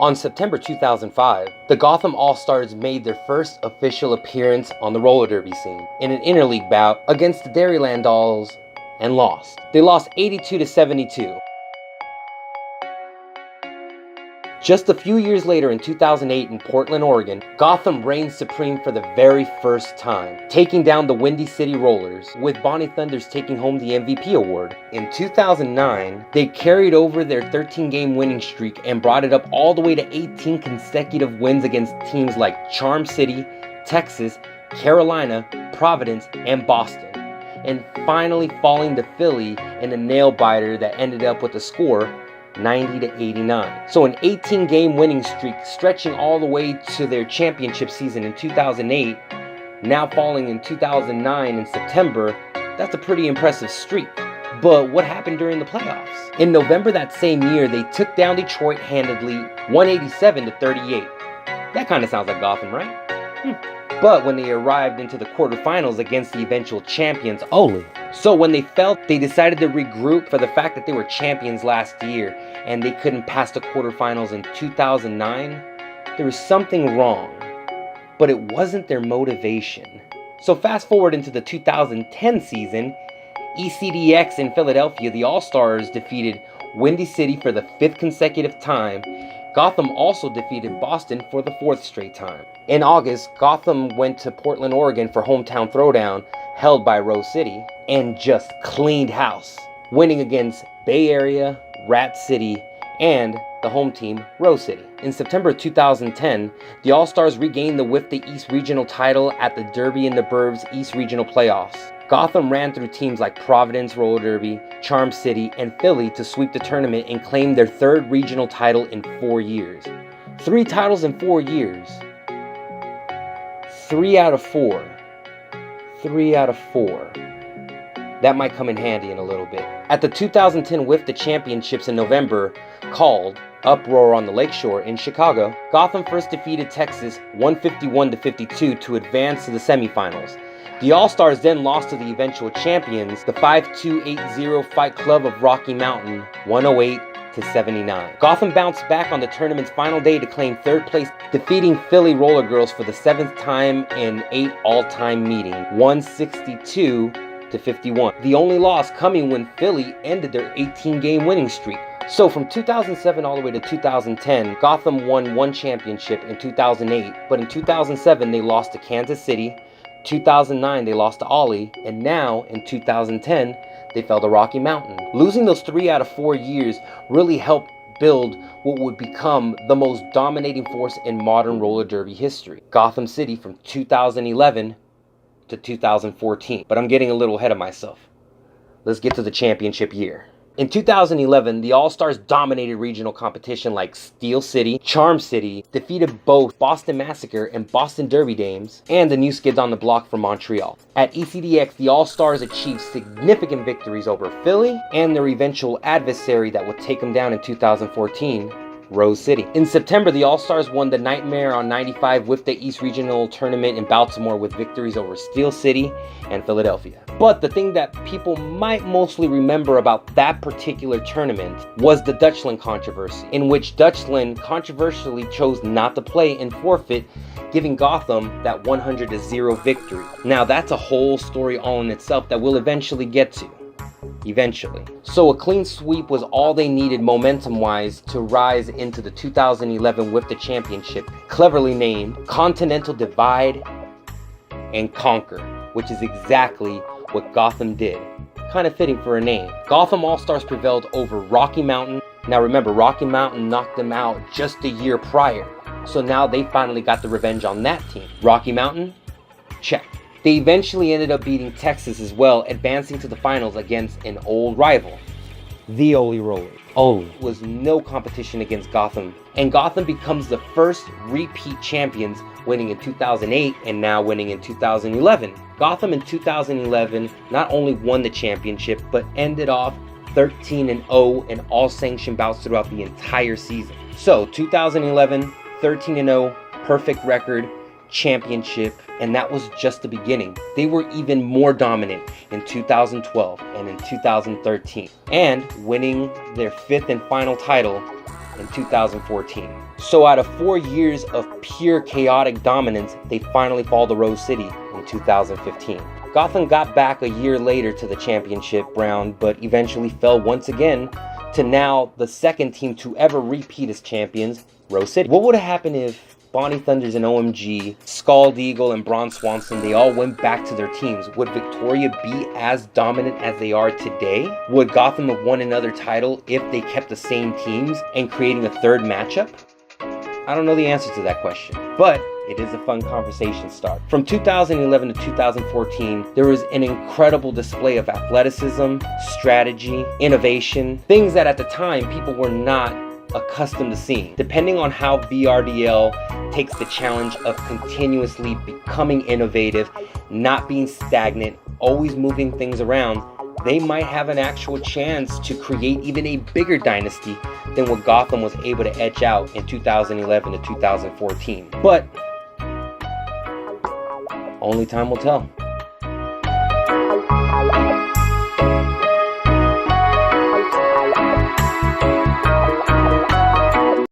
On September 2005, the Gotham All-Stars made their first official appearance on the roller derby scene in an interleague bout against the Dairyland Dolls and lost. They lost 82-72. Just a few years later in 2008 in Portland, Oregon, Gotham reigned supreme for the very first time, taking down the Windy City Rollers, with Bonnie Thunders taking home the MVP award. In 2009, they carried over their 13-game winning streak and brought it up all the way to 18 consecutive wins against teams like Charm City, Texas, Carolina, Providence, and Boston, and finally falling to Philly in a nail-biter that ended up with a score 90-89. So an 18-game winning streak stretching all the way to their championship season in 2008, now falling in 2009 in September, that's a pretty impressive streak. But what happened during the playoffs? In November that same year, they took down Detroit handedly 187-38. That kind of sounds like Gotham, right? But when they arrived into the quarterfinals against the eventual champions, Oli. So when they felt, they decided to regroup for the fact that they were champions last year and they couldn't pass the quarterfinals in 2009. There was something wrong, but it wasn't their motivation. So fast forward into the 2010 season, ECDX in Philadelphia, the All-Stars defeated Windy City for the 5th consecutive time. Gotham also defeated Boston for the 4th straight time. In August, Gotham went to Portland, Oregon for Hometown Throwdown, held by Rose City, and just cleaned house, winning against Bay Area, Rat City, and the home team, Rose City. In September 2010, the All-Stars regained the WIFTA East Regional title at the Derby in the Burbs East Regional Playoffs. Gotham ran through teams like Providence Roller Derby, Charm City, and Philly to sweep the tournament and claim their 3rd regional title in 4 years. 3 titles in 4 years. 3 out of 4. 3 out of 4. That might come in handy in a little bit. At the 2010 WIFTA Championships in November, called Uproar on the Lakeshore in Chicago, Gotham first defeated Texas 151-52 to advance to the semifinals. The All-Stars then lost to the eventual champions, the 5280 Fight Club of Rocky Mountain, 108-79. Gotham bounced back on the tournament's final day to claim 3rd place, defeating Philly Roller Girls for the 7th time in 8 all-time meeting, 162-51. The only loss coming when Philly ended their 18-game winning streak. So from 2007 all the way to 2010, Gotham won 1 championship in 2008, but in 2007 they lost to Kansas City, 2009 they lost to Oli, and now in 2010 they fell to Rocky Mountain. Losing those 3 out of 4 years really helped build what would become the most dominating force in modern roller derby history, Gotham City, from 2011 to 2014. But I'm getting a little ahead of myself. Let's get to the championship year. In 2011, the All-Stars dominated regional competition like Steel City, Charm City, defeated both Boston Massacre and Boston Derby Dames, and the New Skids on the Block from Montreal. At ECDX, the All-Stars achieved significant victories over Philly and their eventual adversary that would take them down in 2014, Rose City. In September, the All-Stars won the Nightmare on 95 WIFTA East Regional Tournament in Baltimore with victories over Steel City and Philadelphia. But the thing that people might mostly remember about that particular tournament was the Dutchland controversy, in which Dutchland controversially chose not to play and forfeit, giving Gotham that 100-0 victory. Now that's a whole story all in itself that we'll eventually get to. So a clean sweep was all they needed momentum-wise to rise into the 2011 WIFTA Championship, cleverly named Continental Divide and Conquer, which is exactly what Gotham did. Kind of fitting for a name. Gotham All-Stars prevailed over Rocky Mountain. Now remember, Rocky Mountain knocked them out just a year prior, so now they finally got the revenge on that team. Rocky Mountain? Check. They eventually ended up beating Texas as well, advancing to the finals against an old rival, the Oli Rollers. Oli was no competition against Gotham, and Gotham becomes the first repeat champions, winning in 2008 and now winning in 2011. Gotham in 2011 not only won the championship, but ended off 13-0 in all sanctioned bouts throughout the entire season. So 2011, 13-0, perfect record, championship, and that was just the beginning. They were even more dominant in 2012 and in 2013, and winning their 5th and final title in 2014. So out of 4 years of pure chaotic dominance, they finally fall to Rose City in 2015. Gotham got back a year later to the championship round, but eventually fell once again to now the second team to ever repeat as champions, Rose City. What would have happened if Bonnie Thunders and OMG, Scald Eagle and Braun Swanson, they all went back to their teams? Would Victoria be as dominant as they are today? Would Gotham have won another title if they kept the same teams and creating a third matchup? I don't know the answer to that question, but it is a fun conversation start. From 2011 to 2014, there was an incredible display of athleticism, strategy, innovation, things that at the time people were not accustomed to seeing. Depending on how VRDL takes the challenge of continuously becoming innovative, not being stagnant, always moving things around, they might have an actual chance to create even a bigger dynasty than what Gotham was able to etch out in 2011 to 2014. But only time will tell.